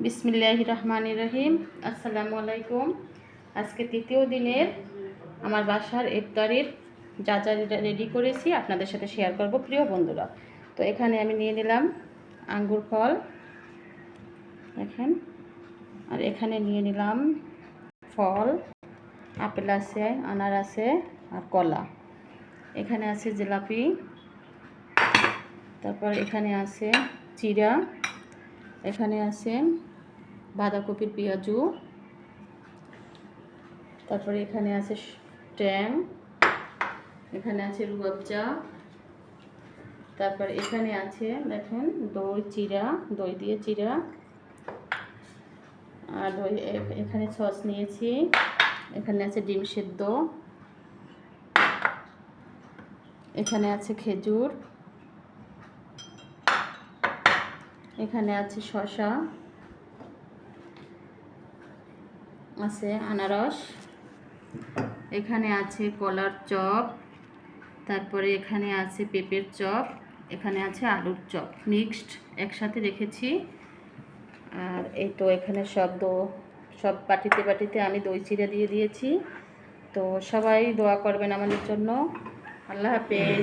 বিসমিল্লাহির রহমানির রহিম। আসসালামু আলাইকুম। আজকে তৃতীয় দিনের আমার বাসার ইফতারির যা যা রেডি করেছি আপনাদের সাথে শেয়ার করব প্রিয় বন্ধুরা। তো এখানে আমি নিয়ে নিলাম আঙ্গুর ফল দেখেন, আর এখানে নিয়ে নিলাম ফল, আপেল আছে, আনার আছে আর কলা। এখানে আছে জিলাপি, তারপর এখানে আছে চিড়া, এখানে আছে বাঁধাকপির পেঁয়াজু, তারপরে এখানে আছে ট্যাং, এখানে আছে রুয়াবজা, তারপর এখানে আছে দেখেন দই চিড়া, দই দিয়ে চিড়া, আর দই এখানে সস নিয়েছি, এখানে আছে ডিম সেদ্ধ, এখানে আছে খেজুর, এখানে আছে শসা, আছে আনারস, এখানে আছে কলার চপ, তারপরে এখানে আছে পেঁপের চপ, এখানে আছে আলুর চপ মিক্সড একসাথে রেখেছি। আর এই তো এখানে সব বাটিতে আমি দই চিড়া দিয়ে দিয়েছি। তো সবাই দোয়া করবেন আমাদের জন্য। আল্লাহ হাফেজ।